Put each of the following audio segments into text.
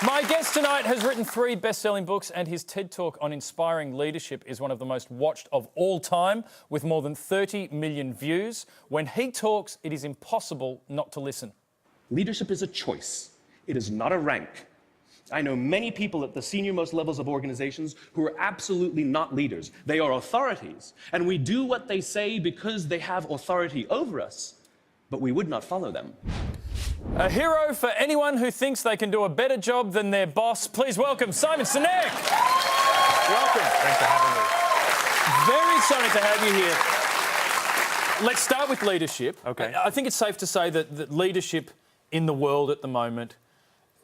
My guest tonight has written 3 best-selling books, and his TED Talk on inspiring leadership is one of the most watched of all time, with more than 30 million views. When he talks, it is impossible not to listen. Leadership is a choice. It is not a rank. I know many people at the senior-most levels of organizations who are absolutely not leaders. They are authorities, and we do what they say because they have authority over us, but we would not follow them. A hero for anyone who thinks they can do a better job than their boss. Please welcome Simon Sinek. Welcome. Thanks for having me. Very excited to have you here. Let's start with leadership. Okay. I think it's safe to say that leadership in the world at the moment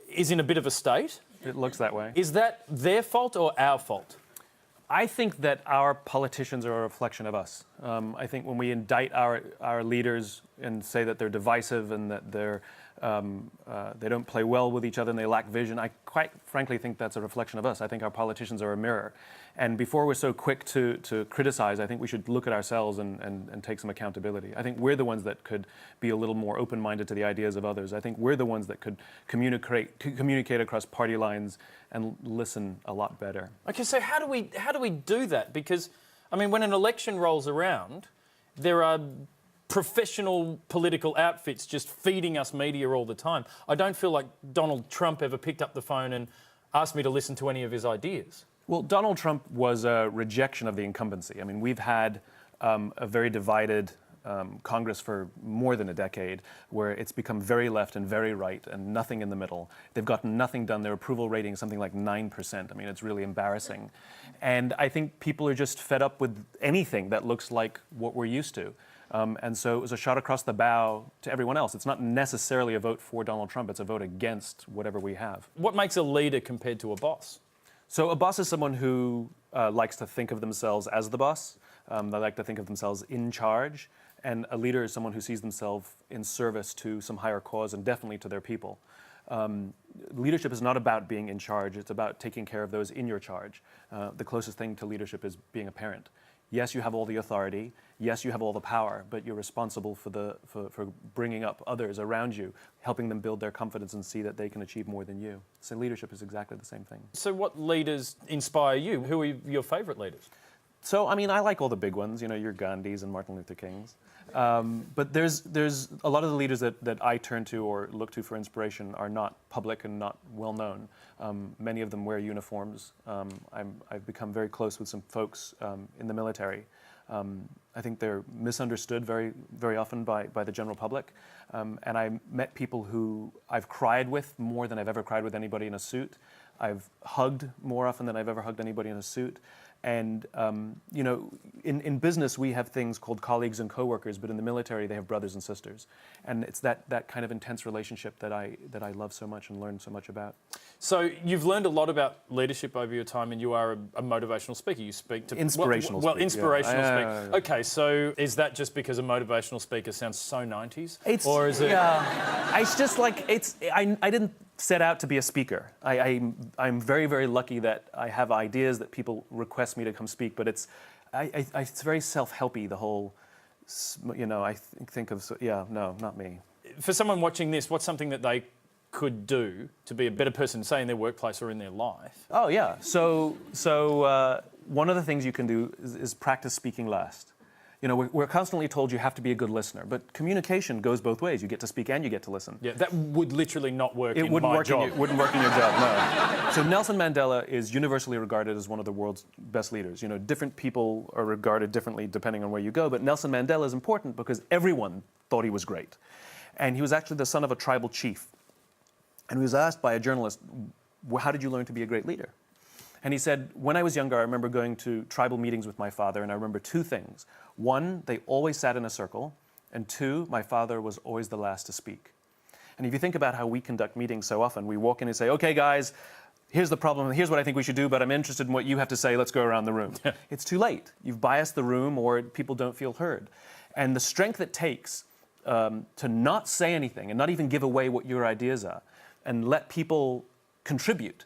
is in a bit of a state. It looks that way. Is that their fault or our fault? I think that our politicians are a reflection of us. I think when we indict our leaders and say that they're divisive and that they don't play well with each other and they lack vision, I quite frankly think that's a reflection of us. I think our politicians are a mirror. And before we're so quick to criticize, I think we should look at ourselves and take some accountability. I think we're the ones that could be a little more open-minded to the ideas of others. I think we're the ones that could communicate across party lines and listen a lot better. Okay, so how do we do that? Because, I mean, when an election rolls around, there are professional political outfits just feeding us media all the time. I don't feel like Donald Trump ever picked up the phone and asked me to listen to any of his ideas. Well, Donald Trump was a rejection of the incumbency. I mean, we've had a very divided Congress for more than a decade, where it's become very left and very right and nothing in the middle. They've gotten nothing done. Their approval rating is something like 9%. I mean, it's really embarrassing. And I think people are just fed up with anything that looks like what we're used to. And so it was a shot across the bow to everyone else. It's not necessarily a vote for Donald Trump. It's a vote against whatever we have. What makes a leader compared to a boss? So a boss is someone who likes to think of themselves as the boss. They like to think of themselves in charge. And a leader is someone who sees themselves in service to some higher cause and definitely to their people. Leadership is not about being in charge. It's about taking care of those in your charge. The closest thing to leadership is being a parent. Yes, you have all the authority. Yes, you have all the power, but you're responsible for bringing up others around you, helping them build their confidence and see that they can achieve more than you. So leadership is exactly the same thing. So what leaders inspire you? Who are your favourite leaders? So, I mean, I like all the big ones, you know, your Gandhis and Martin Luther Kings. But there's a lot of the leaders that I turn to or look to for inspiration are not public and not well known. Many of them wear uniforms. I've become very close with some folks in the military. I think they're misunderstood very, very often by the general public. And I met people who I've cried with more than I've ever cried with anybody in a suit. I've hugged more often than I've ever hugged anybody in a suit. And, you know, in business, we have things called colleagues and coworkers, but in the military, they have brothers and sisters. And it's that kind of intense relationship that I love so much and learn so much about. So you've learned a lot about leadership over your time, and you are a motivational speaker. You speak to... Inspirational speaker. Inspirational speaker. Yeah. Okay, so is that just because a motivational speaker sounds so 90s? Or is it... Yeah, it's just like, I didn't set out to be a speaker. I'm very, very lucky that I have ideas that people request me to come speak, but it's very self-helpy, the whole, you know, I think of, yeah, no, not me. For someone watching this, what's something that they could do to be a better person, say in their workplace or in their life? Oh, yeah. So one of the things you can do is practice speaking last. You know, we're constantly told you have to be a good listener, but communication goes both ways. You get to speak and you get to listen. Yeah, that would literally not work in my job. It wouldn't work in your job, no. So Nelson Mandela is universally regarded as one of the world's best leaders. You know, different people are regarded differently depending on where you go, but Nelson Mandela is important because everyone thought he was great. And he was actually the son of a tribal chief. And he was asked by a journalist, how did you learn to be a great leader? And he said, when I was younger, I remember going to tribal meetings with my father, and I remember 2 things. 1, they always sat in a circle, and 2, my father was always the last to speak. And if you think about how we conduct meetings so often, we walk in and say, okay, guys, here's the problem, here's what I think we should do, but I'm interested in what you have to say, let's go around the room. It's too late. You've biased the room, or people don't feel heard. And the strength it takes to not say anything and not even give away what your ideas are, and let people contribute.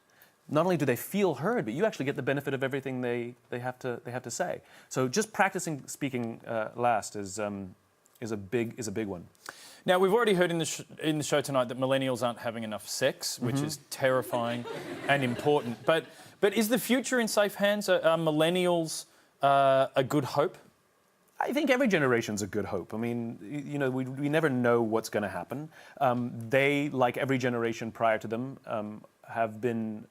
Not only do they feel heard, but you actually get the benefit of everything they have to say. So just practicing speaking last is is a big one. Now, we've already heard in the show tonight that millennials aren't having enough sex, which is terrifying and important. But is the future in safe hands? Are millennials a good hope? I think every generation's a good hope. I mean, we never know what's going to happen. They, like every generation prior to them, have been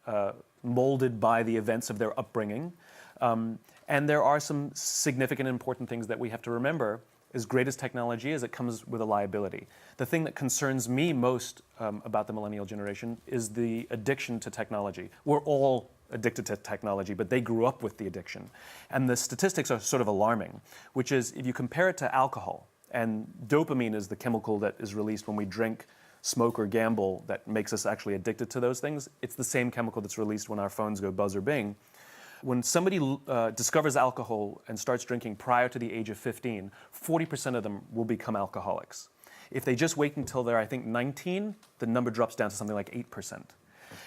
molded by the events of their upbringing. And there are some significant, important things that we have to remember. As great as technology is, it comes with a liability. The thing that concerns me most about the millennial generation is the addiction to technology. We're all addicted to technology, but they grew up with the addiction. And the statistics are sort of alarming, which is if you compare it to alcohol, and dopamine is the chemical that is released when we drink, smoke, or gamble that makes us actually addicted to those things. It's the same chemical that's released when our phones go buzz or bing. When somebody discovers alcohol and starts drinking prior to the age of 15, 40% of them will become alcoholics. If they just wait until they're, I think, 19, the number drops down to something like 8%.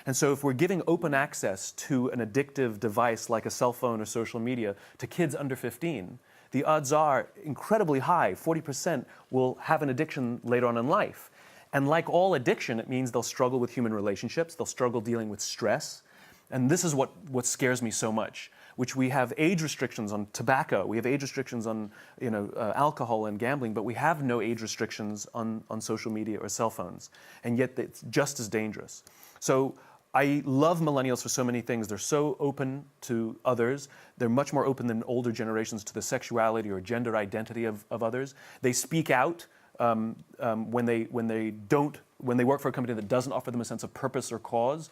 And so if we're giving open access to an addictive device like a cell phone or social media to kids under 15, the odds are incredibly high. 40% will have an addiction later on in life. And like all addiction, it means they'll struggle with human relationships, they'll struggle dealing with stress. And this is what scares me so much, which we have age restrictions on tobacco, we have age restrictions on alcohol and gambling, but we have no age restrictions on social media or cell phones. And yet it's just as dangerous. So I love millennials for so many things. They're so open to others. They're much more open than older generations to the sexuality or gender identity of others. They speak out when they work for a company that doesn't offer them a sense of purpose or cause.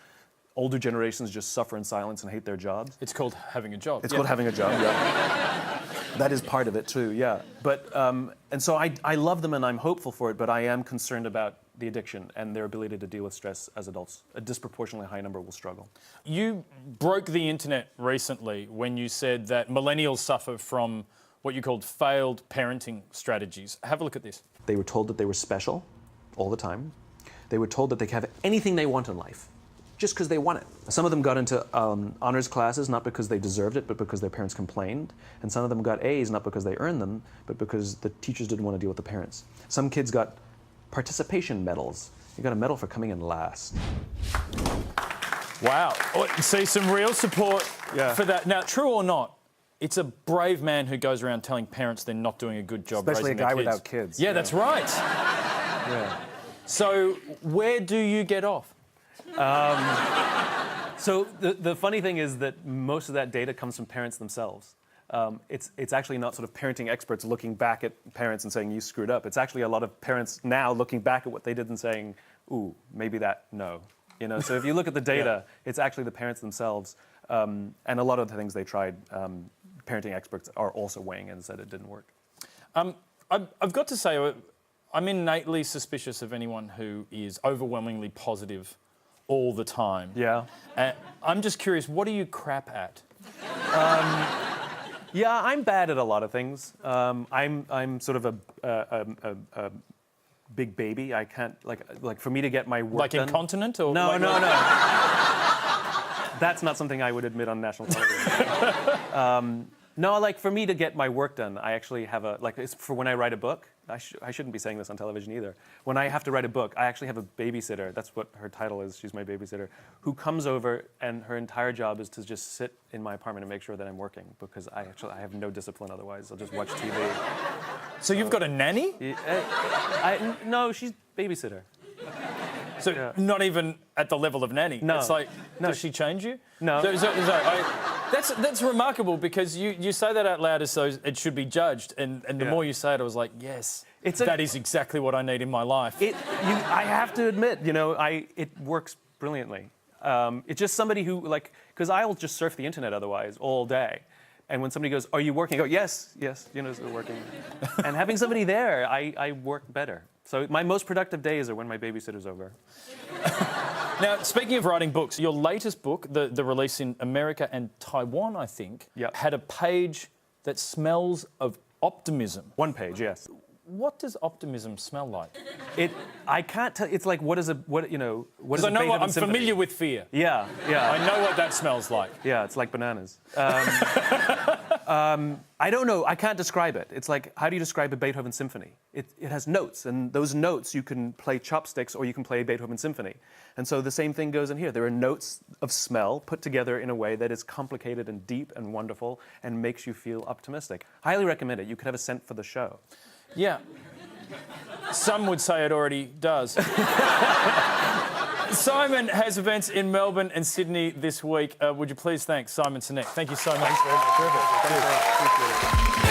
Older generations just suffer in silence and hate their jobs. It's called having a job. It's called having a job, yeah. That is part of it too, yeah. But, and so I love them and I'm hopeful for it, but I am concerned about the addiction and their ability to deal with stress as adults. A disproportionately high number will struggle. You broke the internet recently when you said that millennials suffer from what you called failed parenting strategies. Have a look at this. They were told that they were special all the time. They were told that they could have anything they want in life, just because they want it. Some of them got into honors classes, not because they deserved it, but because their parents complained. And some of them got A's, not because they earned them, but because the teachers didn't want to deal with the parents. Some kids got participation medals. You got a medal for coming in last. Wow. See, some real support for that. Now, true or not, it's a brave man who goes around telling parents they're not doing a good job Especially raising their kids. a guy without kids. Yeah, that's right. Yeah. So where do you get off? So the funny thing is that most of that data comes from parents themselves. It's actually not sort of parenting experts looking back at parents and saying, you screwed up. It's actually a lot of parents now looking back at what they did and saying, ooh, maybe that, no. So if you look at the data, it's actually the parents themselves. And a lot of the things they tried, parenting experts are also weighing in and said it didn't work. I've got to say, I'm innately suspicious of anyone who is overwhelmingly positive all the time. Yeah. I'm just curious, what do you crap at? Yeah, I'm bad at a lot of things. I'm sort of a big baby. I can't like for me to get my work like done. incontinent or No. That's not something I would admit on national television. No, like for me to get my work done, I actually have it's for when I write a book. I shouldn't be saying this on television either. When I have to write a book, I actually have a babysitter. That's what her title is. She's my babysitter, who comes over and her entire job is to just sit in my apartment and make sure that I'm working because I have no discipline otherwise. I'll just watch TV. So you've got a nanny? No, she's babysitter. So not even at the level of nanny. No. It's like, No. does she change you? No. That's remarkable because you say that out loud as though it should be judged, and the more you say it, I was like, yes, that is exactly what I need in my life. I have to admit, it works brilliantly. It's just somebody who because I'll just surf the internet otherwise all day. And when somebody goes, are you working? I go, yes, it's working. And having somebody there, I work better. So my most productive days are when my babysitter's over. Now, speaking of writing books, your latest book, the release in America and Taiwan, I think, had a page that smells of optimism. One page, yes. What does optimism smell like? I can't tell. It's like what is what is Because I know I'm familiar with fear. Yeah. I know what that smells like. Yeah, it's like bananas. I don't know. I can't describe it. It's like, how do you describe a Beethoven symphony? It has notes, and those notes you can play chopsticks or you can play a Beethoven symphony. And so the same thing goes in here. There are notes of smell put together in a way that is complicated and deep and wonderful and makes you feel optimistic. Highly recommend it. You could have a scent for the show. Yeah. Some would say it already does. Simon has events in Melbourne and Sydney this week. Would you please thank Simon Sinek? Thank you so much. Thanks very much. Perfect. Thanks.